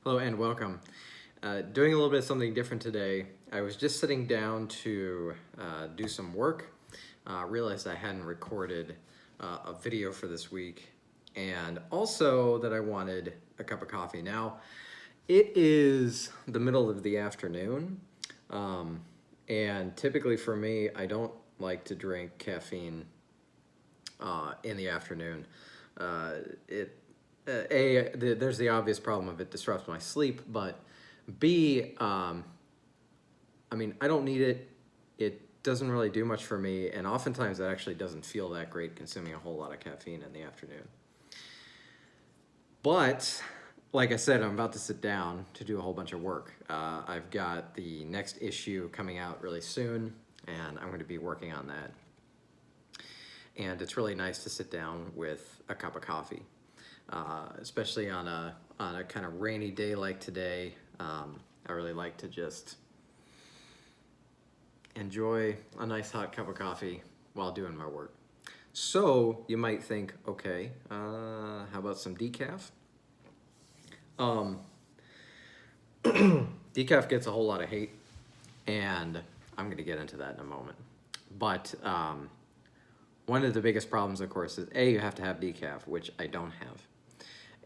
Hello and welcome. Doing a little bit of something different today. I was just sitting down to do some work. Realized I hadn't recorded a video for this week, and also that I wanted a cup of coffee. Now, it is the middle of the afternoon, and typically for me, I don't like to drink caffeine in the afternoon. There's the obvious problem of it disrupts my sleep, but B, I don't need it. It doesn't really do much for me, and oftentimes it actually doesn't feel that great consuming a whole lot of caffeine in the afternoon. But, like I said, I'm about to sit down to do a whole bunch of work. I've got the next issue coming out really soon, and I'm going to be working on that. And it's really nice to sit down with a cup of coffee. Especially on a kind of rainy day like today. I really like to just enjoy a nice hot cup of coffee while doing my work. So you might think, okay, how about some decaf? Decaf gets a whole lot of hate, and I'm going to get into that in a moment. But one of the biggest problems, of course, is A, you have to have decaf, which I don't have.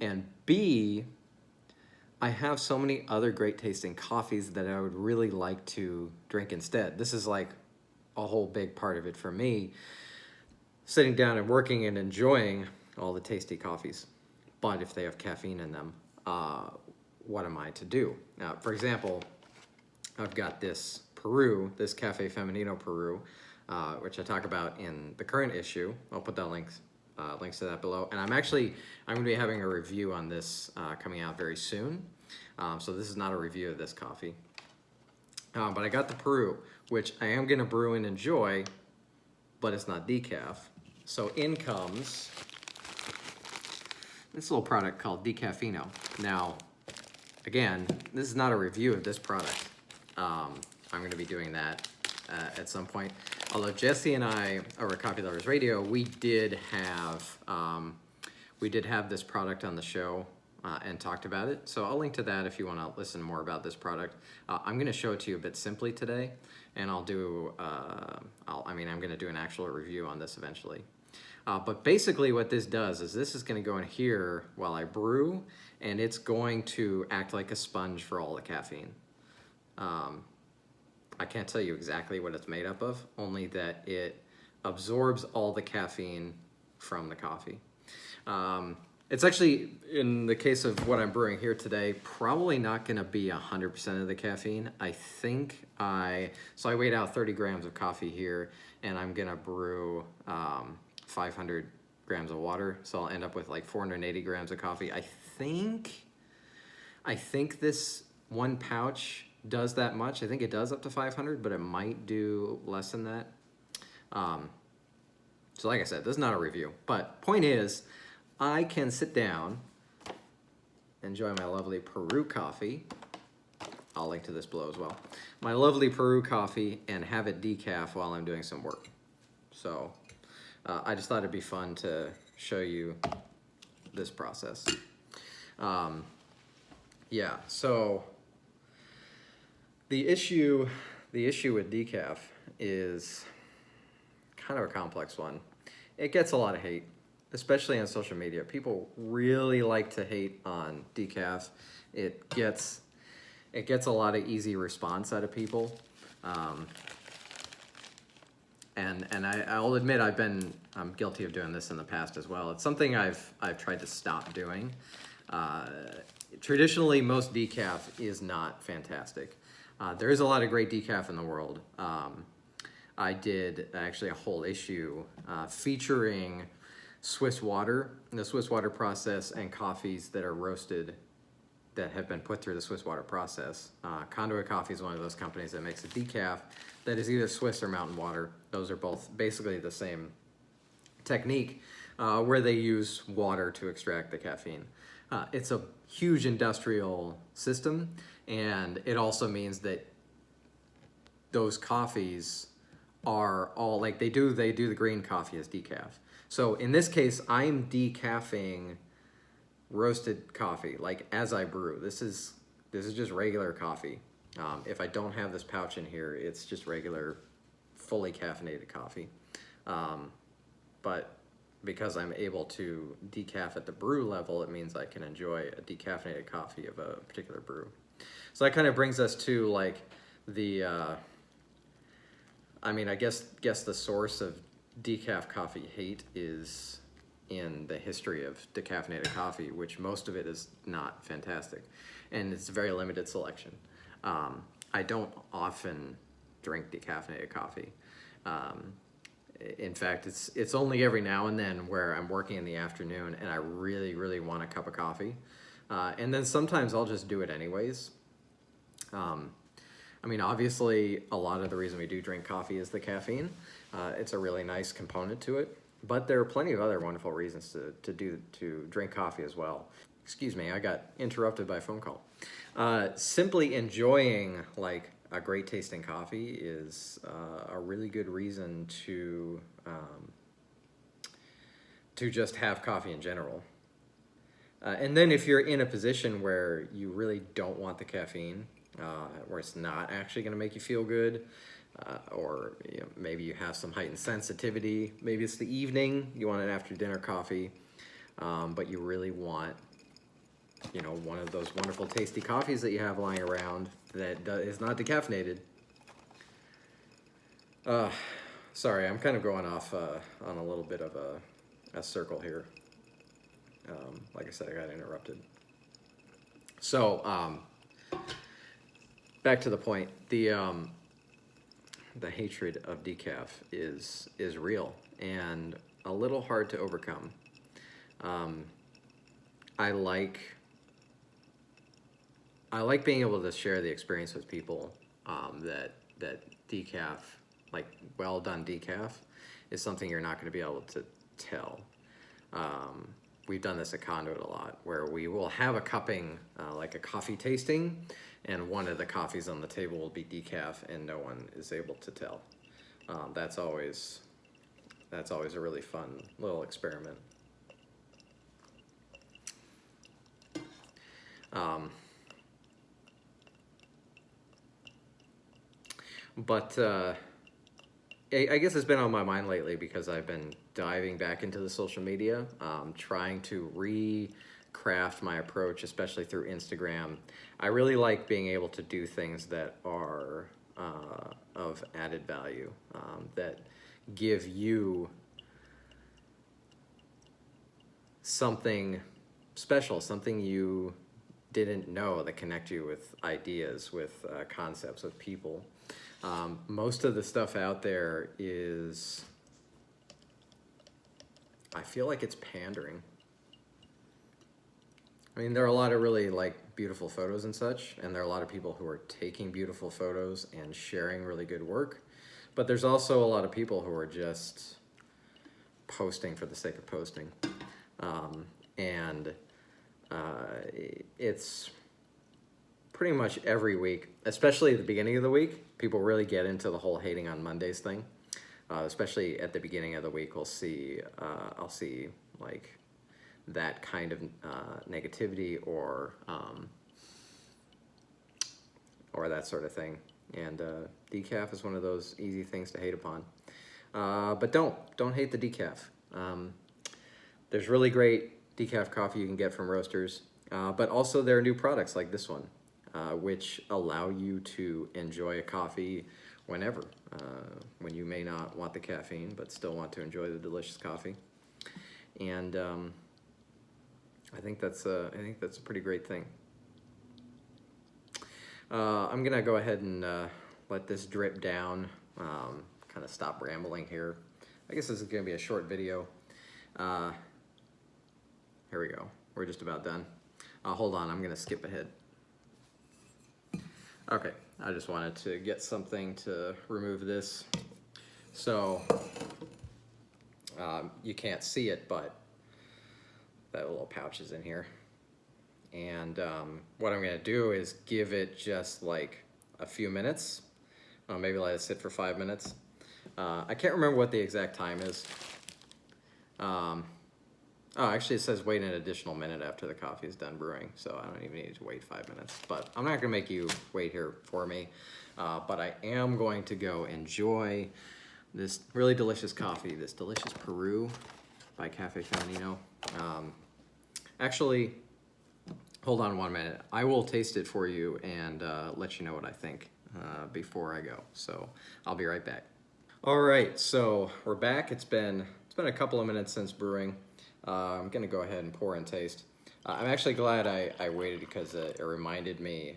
And B, I have so many other great tasting coffees that I would really like to drink instead. This is like a whole big part of it for me, sitting down and working and enjoying all the tasty coffees. But if they have caffeine in them, what am I to do? Now, for example, I've got this Peru, this Cafe Femenino Peru, which I talk about in the current issue. I'll put that links to that below. And I'm going to be having a review on this coming out very soon. So this is not a review of this coffee. But I got the Peru, which I am going to brew and enjoy, but it's not decaf. So in comes this little product called Decaf Eno. Now, again, this is not a review of this product. I'm going to be doing that at some point. Although Jesse and I, over at Coffee Lovers Radio, we did have this product on the show and talked about it. So I'll link to that if you want to listen more about this product. I'm going to show it to you a bit simply today, and I'm going to do an actual review on this eventually. But basically what this does is this is going to go in here while I brew, and it's going to act like a sponge for all the caffeine. I can't tell you exactly what it's made up of, only that it absorbs all the caffeine from the coffee. It's actually, in the case of what I'm brewing here today, probably not going to be 100% of the caffeine. I weighed out 30 grams of coffee here, and I'm going to brew 500 grams of water, so I'll end up with like 480 grams of coffee. I think this one pouch does that much. I think it does up to 500, but it might do less than that. So like I said, this is not a review, but point is, I can sit down, enjoy my lovely Peru coffee. I'll link to this below as well. My lovely Peru coffee, and have it decaf while I'm doing some work. So I just thought it'd be fun to show you this process. So the issue with decaf is kind of a complex one. It gets a lot of hate, especially on social media. People really like to hate on decaf. It gets a lot of easy response out of people. And I'll admit I'm guilty of doing this in the past as well. It's something I've tried to stop doing. Traditionally, most decaf is not fantastic. There is a lot of great decaf in the world. I did actually a whole issue featuring Swiss water, the Swiss water process, and coffees that are roasted that have been put through the Swiss water process. Conduit Coffee is one of those companies that makes a decaf that is either Swiss or mountain water. Those are both basically the same technique where they use water to extract the caffeine. It's a huge industrial system, and it also means that those coffees are all like they do the green coffee as decaf. So in this case, I'm decaffing roasted coffee, like as I brew. This is just regular coffee. If I don't have this pouch in here, it's just regular, fully caffeinated coffee. But because I'm able to decaf at the brew level, it means I can enjoy a decaffeinated coffee of a particular brew. So that kind of brings us to like the, I mean, I guess the source of decaf coffee hate is in the history of decaffeinated coffee, which most of it is not fantastic, and it's a very limited selection. I don't often drink decaffeinated coffee. In fact, it's only every now and then where I'm working in the afternoon and I really, really want a cup of coffee. And then sometimes I'll just do it anyways. I mean, obviously, a lot of the reason we do drink coffee is the caffeine. It's a really nice component to it. But there are plenty of other wonderful reasons to drink coffee as well. Excuse me, I got interrupted by a phone call. Simply enjoying like a great tasting coffee is a really good reason to just have coffee in general. And then if you're in a position where you really don't want the caffeine, where it's not actually going to make you feel good, or you know, maybe you have some heightened sensitivity, maybe it's the evening, you want an after dinner coffee, but you really want, you know, one of those wonderful tasty coffees that you have lying around that is not decaffeinated. Sorry, I'm kind of going off on a little bit of a circle here. Like I said, I got interrupted. So, back to the point. The hatred of decaf is real and a little hard to overcome. I like being able to share the experience with people that decaf, like well done decaf, is something you're not going to be able to tell. We've done this at Conduit a lot, where we will have a cupping, like a coffee tasting, and one of the coffees on the table will be decaf, and no one is able to tell. That's always a really fun little experiment. But I guess it's been on my mind lately because I've been diving back into the social media, trying to recraft my approach, especially through Instagram. I really like being able to do things that are of added value, that give you something special, something you didn't know, that connect you with ideas, with concepts, with people. Most of the stuff out there is, I feel like it's pandering. I mean, there are a lot of really like beautiful photos and such, and there are a lot of people who are taking beautiful photos and sharing really good work, but there's also a lot of people who are just posting for the sake of posting. It's pretty much every week, especially at the beginning of the week, people really get into the whole hating on Mondays thing. Especially at the beginning of the week, I'll see like that kind of negativity or that sort of thing. And decaf is one of those easy things to hate upon. But don't hate the decaf. There's really great decaf coffee you can get from roasters, but also there are new products like this one, which allow you to enjoy a coffee whenever, when you may not want the caffeine but still want to enjoy the delicious coffee. And I think that's a pretty great thing. I'm gonna go ahead and let this drip down, kind of stop rambling here. I guess this is gonna be a short video. Here we go, we're just about done. Hold on, I'm gonna skip ahead. Okay, I just wanted to get something to remove this. So, you can't see it, but that little pouch is in here. And what I'm gonna do is give it just like a few minutes. Maybe let it sit for 5 minutes. I can't remember what the exact time is. Oh, actually it says wait an additional minute after the coffee is done brewing, so I don't even need to wait 5 minutes. But I'm not gonna make you wait here for me, but I am going to go enjoy this really delicious coffee, this delicious Peru by Cafe Femenino. Actually, hold on 1 minute. I will taste it for you and let you know what I think before I go. So I'll be right back. All right, so we're back. It's been a couple of minutes since brewing. I'm gonna go ahead and pour and taste. I'm actually glad I waited because it reminded me,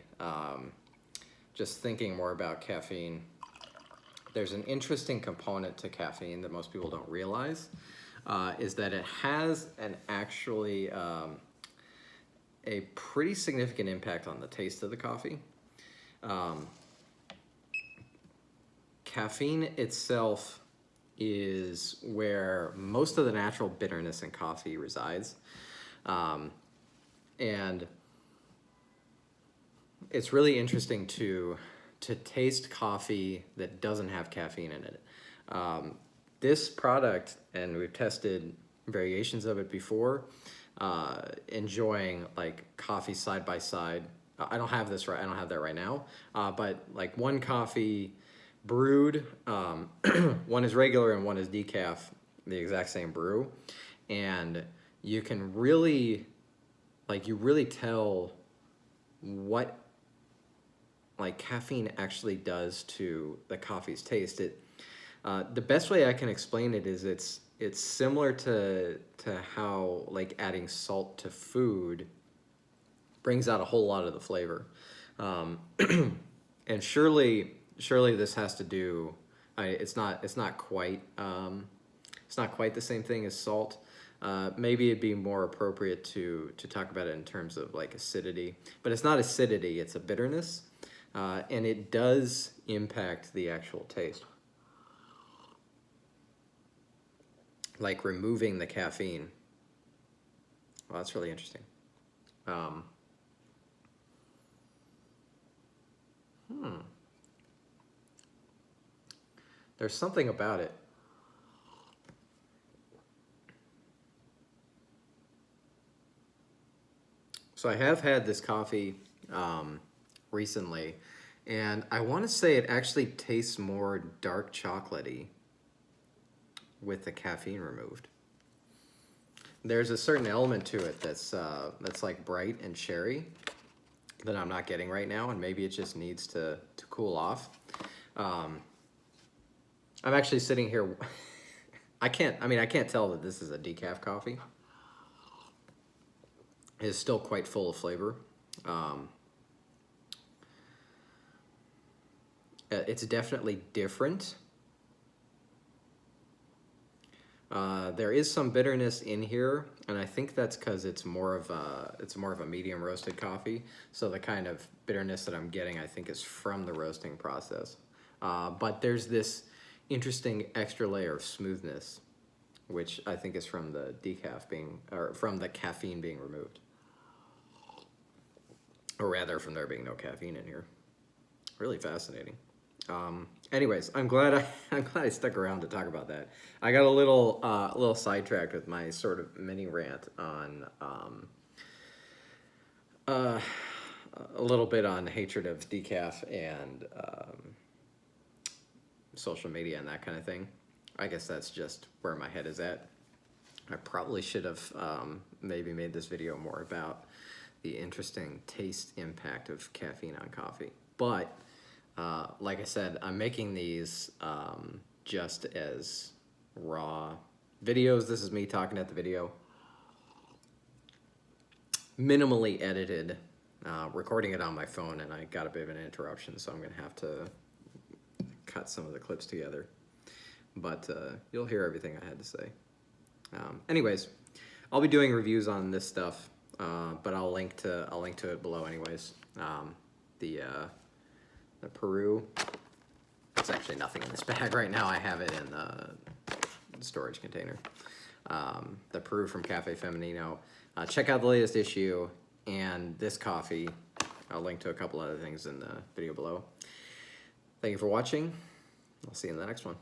just thinking more about caffeine. There's an interesting component to caffeine that most people don't realize, is that it has an actually a pretty significant impact on the taste of the coffee. Caffeine itself is where most of the natural bitterness in coffee resides. And it's really interesting to taste coffee that doesn't have caffeine in it. This product, and we've tested variations of it before, enjoying like coffee side by side. I don't have that right now, but like one coffee brewed, one is regular and one is decaf, the exact same brew, and you can really, you really tell what like caffeine actually does to the coffee's taste. The best way I can explain it is it's similar to how like adding salt to food brings out a whole lot of the flavor, and surely this has to do. It's not quite the same thing as salt. Maybe it'd be more appropriate to talk about it in terms of like acidity, but it's not acidity; it's a bitterness, and it does impact the actual taste. Like removing the caffeine. Well, that's really interesting. There's something about it. So I have had this coffee recently, and I want to say it actually tastes more dark chocolatey with the caffeine removed. There's a certain element to it that's like bright and cherry that I'm not getting right now, and maybe it just needs to cool off. I'm actually sitting here. I can't tell that this is a decaf coffee. It is still quite full of flavor. It's definitely different. There is some bitterness in here, and I think that's because it's more of a medium roasted coffee. So the kind of bitterness that I'm getting, I think, is from the roasting process. But there's this interesting extra layer of smoothness, which I think is from the from the caffeine being removed, or rather, from there being no caffeine in here. Really fascinating. Anyways, I'm glad I stuck around to talk about that. I got a little sidetracked with my sort of mini rant on a little bit on hatred of decaf and social media and that kind of thing. I guess that's just where my head is at. I probably should have maybe made this video more about the interesting taste impact of caffeine on coffee, but like I said, I'm making these just as raw videos. This is me talking at the video, minimally edited, recording it on my phone, and I got a bit of an interruption, so I'm gonna have to cut some of the clips together. But you'll hear everything I had to say. Anyways, I'll be doing reviews on this stuff, but I'll link to it below anyways. The Peru, it's actually nothing in this bag right now. I have it in the storage container. The Peru from Cafe Femenino. Check out the latest issue and this coffee. I'll link to a couple other things in the video below. Thank you for watching. I'll see you in the next one.